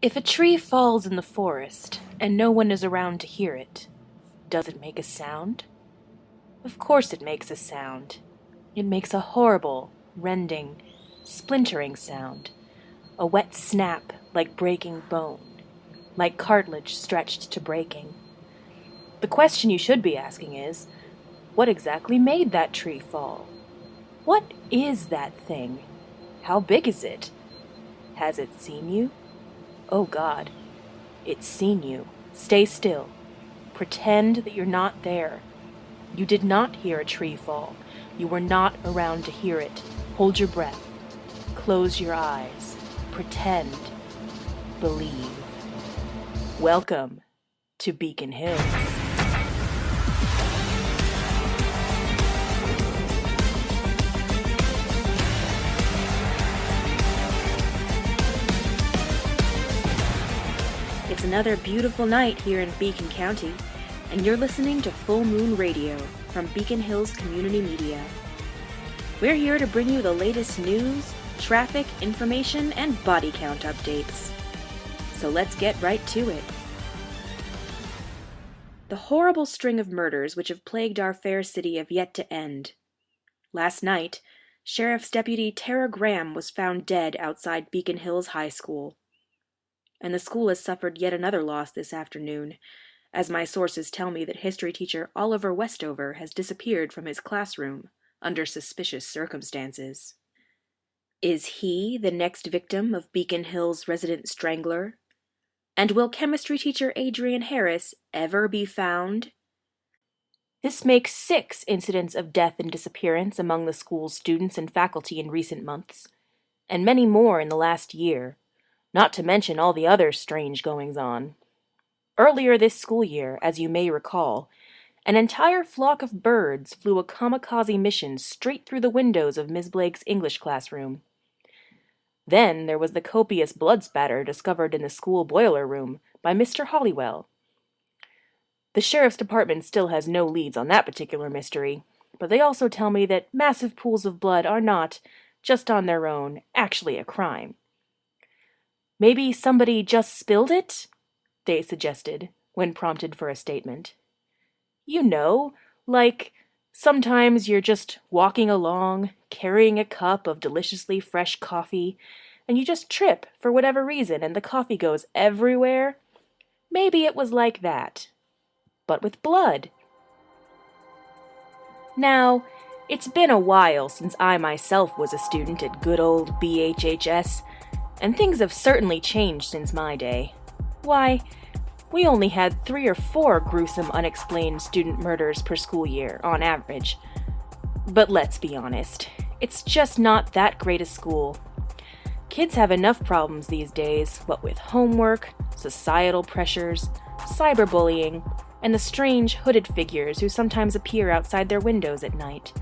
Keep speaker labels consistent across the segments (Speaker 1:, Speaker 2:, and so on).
Speaker 1: If a tree falls in the forest and no one is around to hear it, does it make a sound? Of course it makes a sound. It makes a horrible, rending, splintering sound. A wet snap like breaking bone, like cartilage stretched to breaking. The question you should be asking is, what exactly made that tree fall? What is that thing? How big is it? Has it seen you? Oh God, it's seen you. Stay still. Pretend that you're not there. You did not hear a tree fall. You were not around to hear it. Hold your breath. Close your eyes. Pretend. Believe. Welcome to Beacon Hills. It's another beautiful night here in Beacon County, and you're listening to Full Moon Radio from Beacon Hills Community Media. We're here to bring you the latest news, traffic, information, and body count updates. So let's get right to it. The horrible string of murders which have plagued our fair city have yet to end. Last night, Sheriff's Deputy Tara Graham was found dead outside Beacon Hills High School. And the school has suffered yet another loss this afternoon, as my sources tell me that history teacher Oliver Westover has disappeared from his classroom under suspicious circumstances. Is he the next victim of Beacon Hills resident strangler? And will chemistry teacher Adrian Harris ever be found? This makes 6 incidents of death and disappearance among the school's students and faculty in recent months, and many more in the last year. Not to mention all the other strange goings-on. Earlier this school year, as you may recall, an entire flock of birds flew a kamikaze mission straight through the windows of Ms. Blake's English classroom. Then there was the copious blood spatter discovered in the school boiler room by Mr. Hollywell. The sheriff's department still has no leads on that particular mystery, but they also tell me that massive pools of blood are not, just on their own, actually a crime. Maybe somebody just spilled it? They suggested, when prompted for a statement. You know, like sometimes you're just walking along, carrying a cup of deliciously fresh coffee, and you just trip for whatever reason and the coffee goes everywhere. Maybe it was like that, but with blood. Now, it's been a while since I myself was a student at good old BHHS, and things have certainly changed since my day. Why, we only had 3 or 4 gruesome unexplained student murders per school year, on average. But let's be honest, it's just not that great a school. Kids have enough problems these days, what with homework, societal pressures, cyberbullying, and the strange hooded figures who sometimes appear outside their windows at night,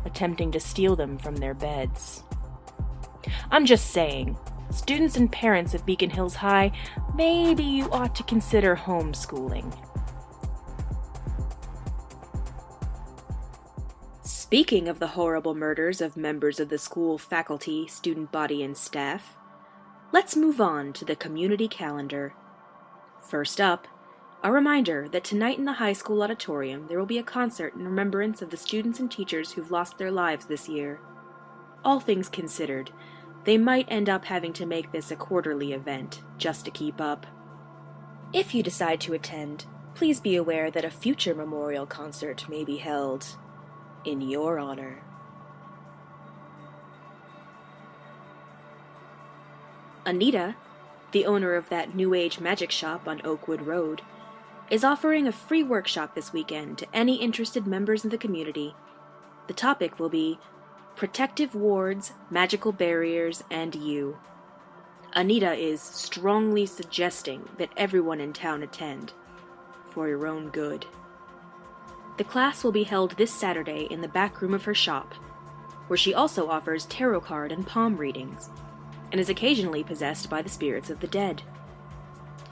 Speaker 1: attempting to steal them from their beds. I'm just saying, students and parents of Beacon Hills High, maybe you ought to consider homeschooling. Speaking of the horrible murders of members of the school faculty, student body, and staff, let's move on to the community calendar. First up, a reminder that tonight in the high school auditorium there will be a concert in remembrance of the students and teachers who've lost their lives this year. All things considered, they might end up having to make this a quarterly event, just to keep up. If you decide to attend, please be aware that a future memorial concert may be held in your honor. Anita, the owner of that New Age magic shop on Oakwood Road, is offering a free workshop this weekend to any interested members of the community. The topic will be Protective Wards, Magical Barriers, and You. Anita is strongly suggesting that everyone in town attend, for your own good. The class will be held this Saturday in the back room of her shop, where she also offers tarot card and palm readings, and is occasionally possessed by the spirits of the dead.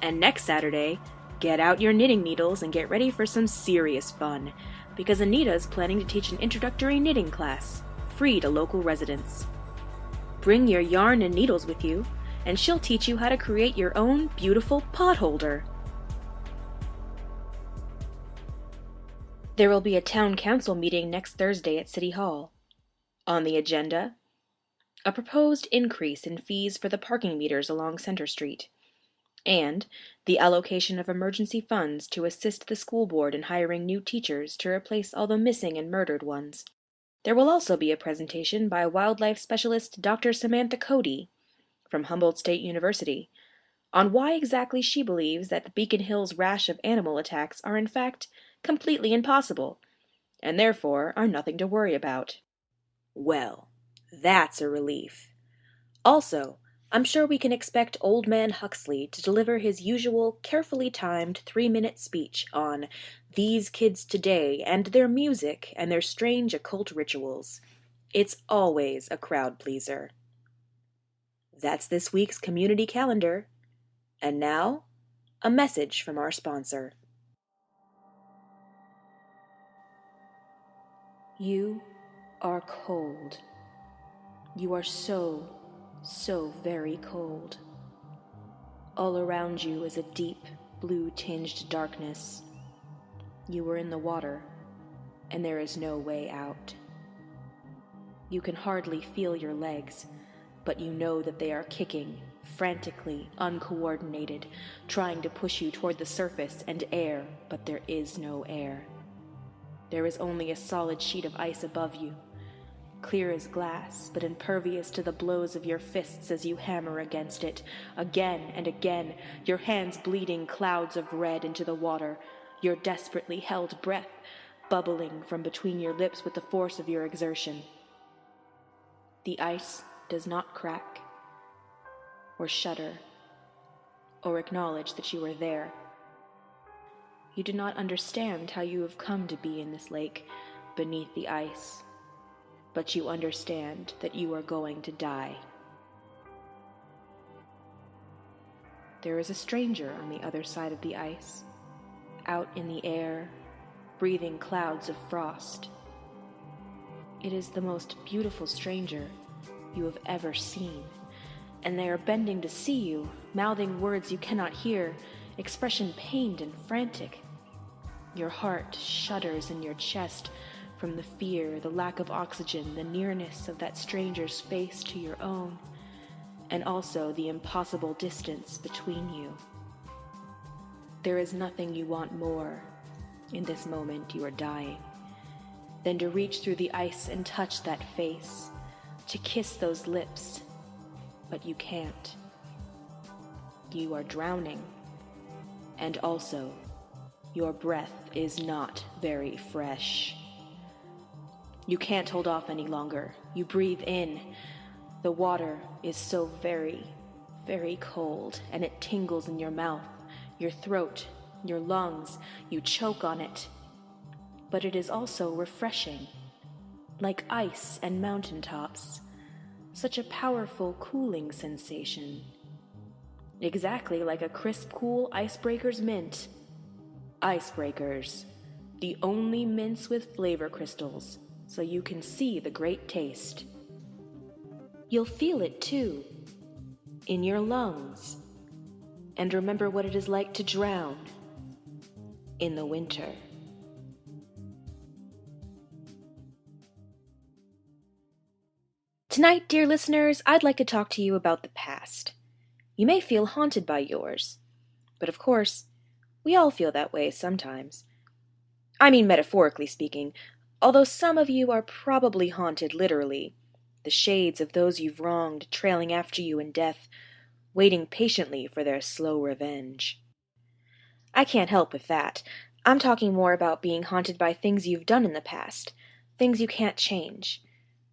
Speaker 1: And next Saturday, get out your knitting needles and get ready for some serious fun, because Anita's planning to teach an introductory knitting class, free to local residents. Bring your yarn and needles with you, and she'll teach you how to create your own beautiful pot holder. There will be a town council meeting next Thursday at City Hall. On the agenda, a proposed increase in fees for the parking meters along Center Street, and the allocation of emergency funds to assist the school board in hiring new teachers to replace all the missing and murdered ones. There will also be a presentation by wildlife specialist Dr. Samantha Cody from Humboldt State University on why exactly she believes that the Beacon Hills rash of animal attacks are in fact completely impossible, and therefore are nothing to worry about. Well, that's a relief. Also, I'm sure we can expect Old Man Huxley to deliver his usual carefully timed 3-minute speech on these kids today and their music and their strange occult rituals. It's always a crowd pleaser. That's this week's community calendar. And now, a message from our sponsor. You are cold. You are so very cold. All around you is a deep, blue-tinged darkness. You are in the water, and there is no way out. You can hardly feel your legs, but you know that they are kicking, frantically, uncoordinated, trying to push you toward the surface and air, but there is no air. There is only a solid sheet of ice above you, clear as glass, but impervious to the blows of your fists as you hammer against it, again and again, your hands bleeding clouds of red into the water, your desperately held breath bubbling from between your lips with the force of your exertion. The ice does not crack, or shudder, or acknowledge that you are there. You do not understand how you have come to be in this lake, beneath the ice, but you understand that you are going to die. There is a stranger on the other side of the ice, out in the air, breathing clouds of frost. It is the most beautiful stranger you have ever seen, and they are bending to see you, mouthing words you cannot hear, expression pained and frantic. Your heart shudders in your chest from the fear, the lack of oxygen, the nearness of that stranger's face to your own, and also the impossible distance between you. There is nothing you want more, in this moment you are dying, than to reach through the ice and touch that face, to kiss those lips, but you can't. You are drowning, and also, your breath is not very fresh. You can't hold off any longer. You breathe in. The water is so very cold, and it tingles in your mouth, your throat, your lungs. You choke on it. But it is also refreshing, like ice and mountaintops. Such a powerful cooling sensation. Exactly like a crisp, cool Icebreaker's mint. Icebreakers, the only mints with flavor crystals, so you can see the great taste. You'll feel it too, in your lungs, and remember what it is like to drown in the winter. Tonight, dear listeners, I'd like to talk to you about the past. You may feel haunted by yours, but of course, we all feel that way sometimes. I mean metaphorically speaking, although some of you are probably haunted literally, the shades of those you've wronged trailing after you in death, waiting patiently for their slow revenge. I can't help with that. I'm talking more about being haunted by things you've done in the past, things you can't change,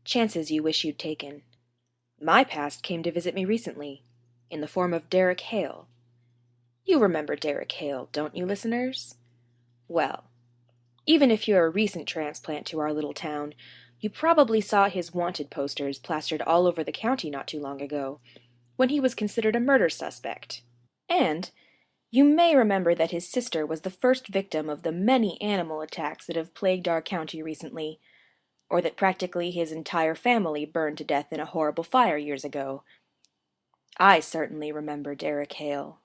Speaker 1: chances you wish you'd taken. My past came to visit me recently, in the form of Derek Hale. You remember Derek Hale, don't you, listeners? Well, even if you're a recent transplant to our little town, you probably saw his wanted posters plastered all over the county not too long ago, when he was considered a murder suspect. And you may remember that his sister was the first victim of the many animal attacks that have plagued our county recently, or that practically his entire family burned to death in a horrible fire years ago. I certainly remember Derek Hale.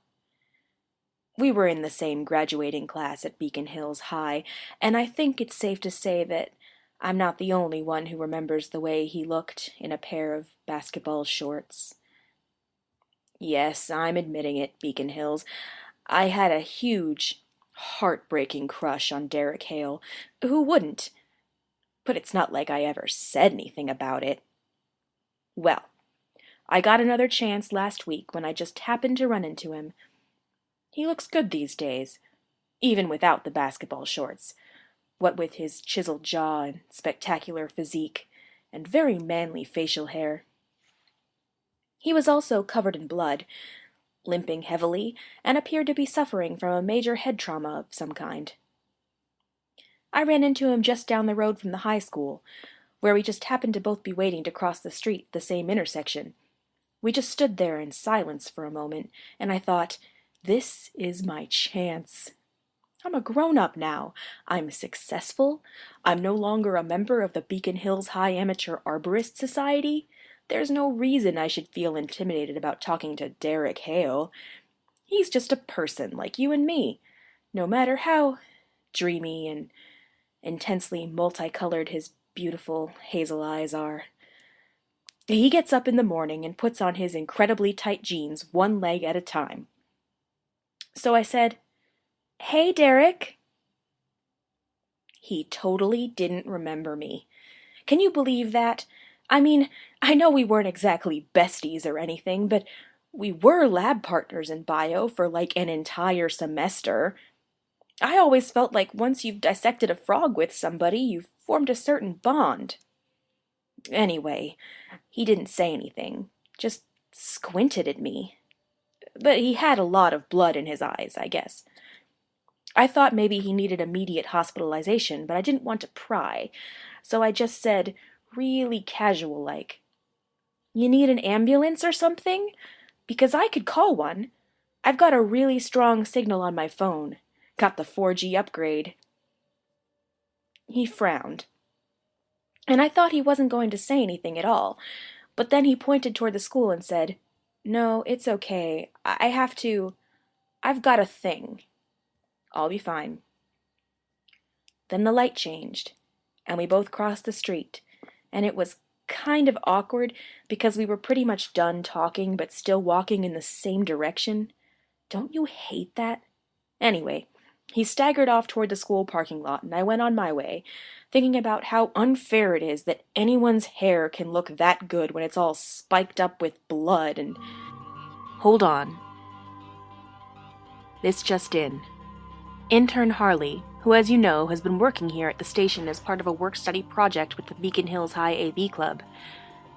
Speaker 1: We were in the same graduating class at Beacon Hills High, and I think it's safe to say that I'm not the only one who remembers the way he looked in a pair of basketball shorts. Yes, I'm admitting it, Beacon Hills. I had a huge, heartbreaking crush on Derek Hale. Who wouldn't? But it's not like I ever said anything about it. Well, I got another chance last week when I just happened to run into him. He looks good these days, even without the basketball shorts, what with his chiseled jaw and spectacular physique, and very manly facial hair. He was also covered in blood, limping heavily, and appeared to be suffering from a major head trauma of some kind. I ran into him just down the road from the high school, where we just happened to both be waiting to cross the street at the same intersection. We just stood there in silence for a moment, and I thought, this is my chance. I'm a grown-up now. I'm successful. I'm no longer a member of the Beacon Hills High Amateur Arborist Society. There's no reason I should feel intimidated about talking to Derek Hale. He's just a person like you and me, no matter how dreamy and intensely multicolored his beautiful hazel eyes are. He gets up in the morning and puts on his incredibly tight jeans one leg at a time. So I said, "Hey, Derek." He totally didn't remember me. Can you believe that? I mean, I know we weren't exactly besties or anything, but we were lab partners in bio for like an entire semester. I always felt like once you've dissected a frog with somebody, you've formed a certain bond. Anyway, he didn't say anything, just squinted at me. But he had a lot of blood in his eyes, I guess. I thought maybe he needed immediate hospitalization, but I didn't want to pry, so I just said, really casual-like, "You need an ambulance or something? Because I could call one. I've got a really strong signal on my phone. Got the 4G upgrade." He frowned, and I thought he wasn't going to say anything at all, but then he pointed toward the school and said, "No, it's okay. I've got a thing. I'll be fine." Then the light changed, and we both crossed the street, and it was kind of awkward because we were pretty much done talking but still walking in the same direction. Don't you hate that? Anyway, he staggered off toward the school parking lot, and I went on my way, thinking about how unfair it is that anyone's hair can look that good when it's all spiked up with blood and... Hold on. This just in. Intern Harley, who as you know has been working here at the station as part of a work-study project with the Beacon Hills High AV Club,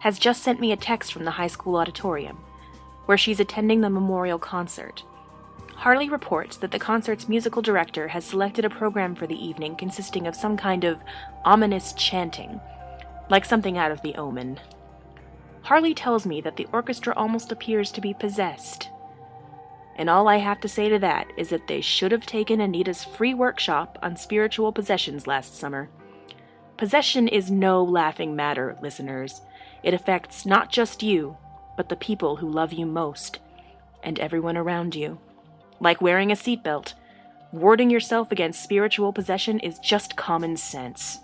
Speaker 1: has just sent me a text from the high school auditorium, where she's attending the memorial concert. Harley reports that the concert's musical director has selected a program for the evening consisting of some kind of ominous chanting, like something out of The Omen. Harley tells me that the orchestra almost appears to be possessed. And all I have to say to that is that they should have taken Anita's free workshop on spiritual possessions last summer. Possession is no laughing matter, listeners. It affects not just you, but the people who love you most, and everyone around you. Like wearing a seatbelt, warding yourself against spiritual possession is just common sense.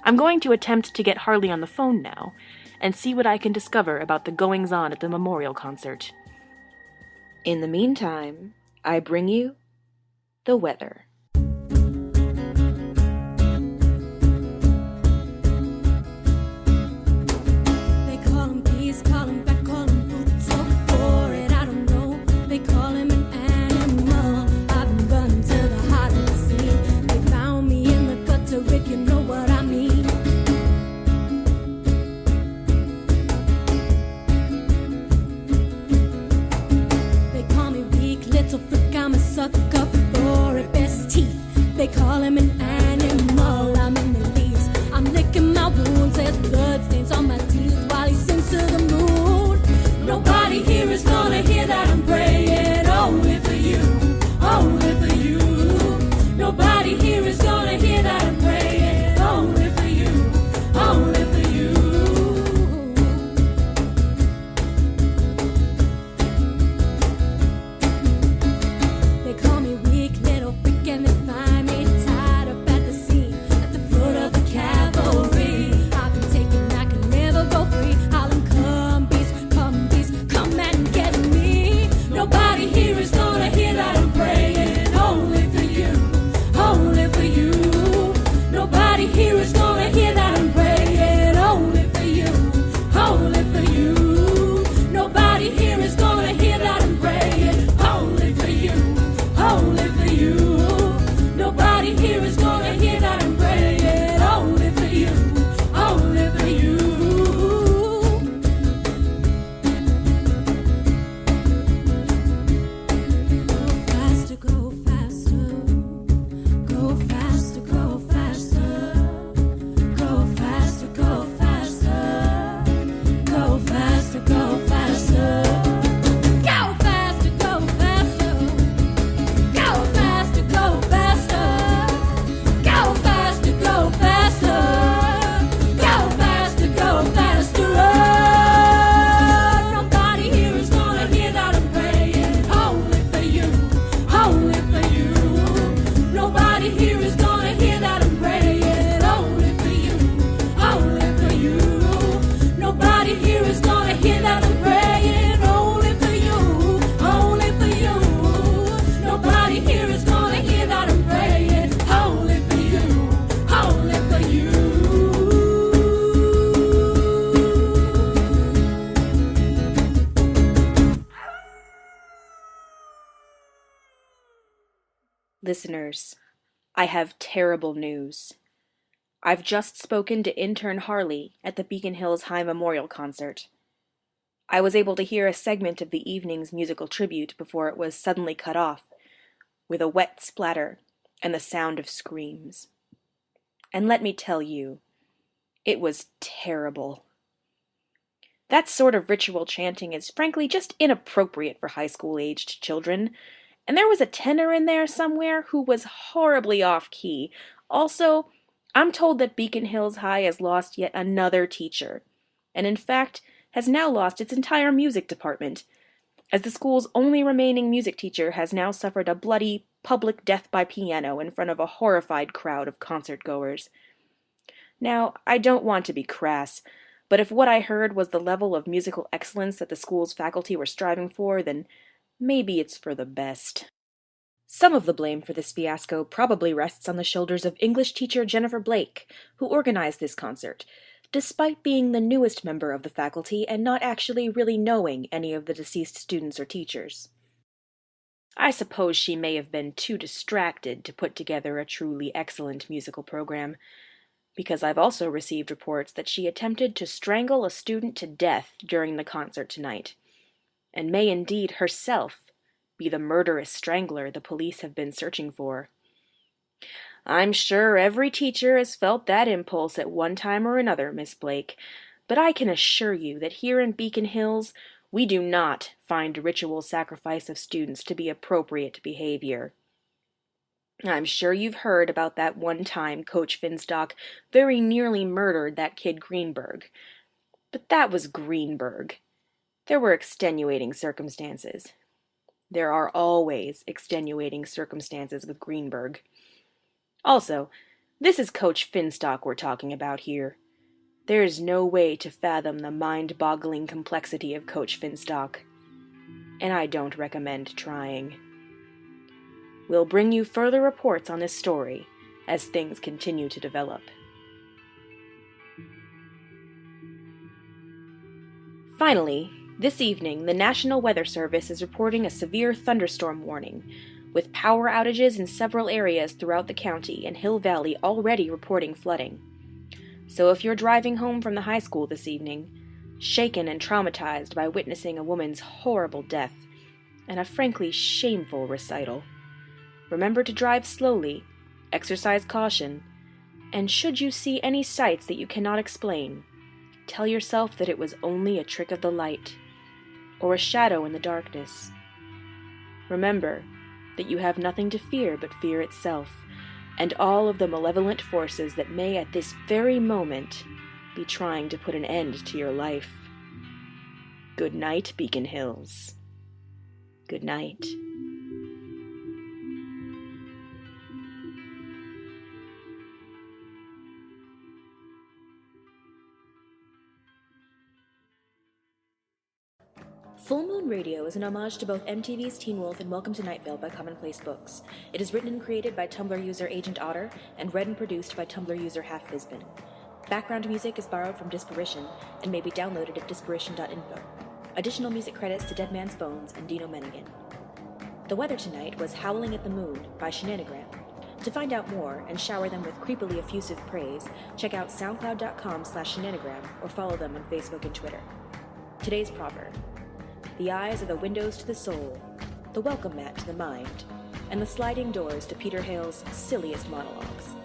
Speaker 1: I'm going to attempt to get Harley on the phone now, and see what I can discover about the goings-on at the memorial concert. In the meantime, I bring you the weather.
Speaker 2: They call him peace, call him back, call him boots up for it, I don't know. They call him an animal. I've been running to the heart of the sea. They found me in the gutter, if you know what I mean. Little freak, I'm a sucker for it. Best
Speaker 1: Listeners, I have terrible news. I've just spoken to intern Harley at the Beacon Hills High Memorial Concert. I was able to hear a segment of the evening's musical tribute before it was suddenly cut off, with a wet splatter and the sound of screams. And let me tell you, it was terrible. That sort of ritual chanting is frankly just inappropriate for high school-aged children, and there was a tenor in there somewhere who was horribly off-key. Also, I'm told that Beacon Hills High has lost yet another teacher, and in fact has now lost its entire music department, as the school's only remaining music teacher has now suffered a bloody public death by piano in front of a horrified crowd of concert-goers. Now, I don't want to be crass, but if what I heard was the level of musical excellence that the school's faculty were striving for, then maybe it's for the best. Some of the blame for this fiasco probably rests on the shoulders of English teacher Jennifer Blake, who organized this concert, despite being the newest member of the faculty and not actually really knowing any of the deceased students or teachers. I suppose she may have been too distracted to put together a truly excellent musical program, because I've also received reports that she attempted to strangle a student to death during the concert tonight, and may indeed herself be the murderous strangler the police have been searching for. I'm sure every teacher has felt that impulse at one time or another, Miss Blake, but I can assure you that here in Beacon Hills, we do not find ritual sacrifice of students to be appropriate behavior. I'm sure you've heard about that one time Coach Finstock very nearly murdered that kid Greenberg. But that was Greenberg. There were extenuating circumstances. There are always extenuating circumstances with Greenberg. Also, this is Coach Finstock we're talking about here. There is no way to fathom the mind-boggling complexity of Coach Finstock, and I don't recommend trying. We'll bring you further reports on this story as things continue to develop. Finally, this evening, the National Weather Service is reporting a severe thunderstorm warning, with power outages in several areas throughout the county and Hill Valley already reporting flooding. So if you're driving home from the high school this evening, shaken and traumatized by witnessing a woman's horrible death and a frankly shameful recital, remember to drive slowly, exercise caution, and should you see any sights that you cannot explain, tell yourself that it was only a trick of the light, or a shadow in the darkness. Remember that you have nothing to fear but fear itself, and all of the malevolent forces that may at this very moment be trying to put an end to your life. Good night, Beacon Hills. Good night. Full Moon Radio is an homage to both MTV's Teen Wolf and Welcome to Night Vale by Commonplace Books. It is written and created by Tumblr user Agent Otter and read and produced by Tumblr user Half Visbin. Background music is borrowed from Disparition and may be downloaded at disparition.info. Additional music credits to Dead Man's Bones and Dino Menigan. The weather tonight was Howling at the Moon by Shenanigram. To find out more and shower them with creepily effusive praise, check out soundcloud.com/shenanigram or follow them on Facebook and Twitter. Today's proverb: the eyes are the windows to the soul, the welcome mat to the mind, and the sliding doors to Peter Hale's silliest monologues.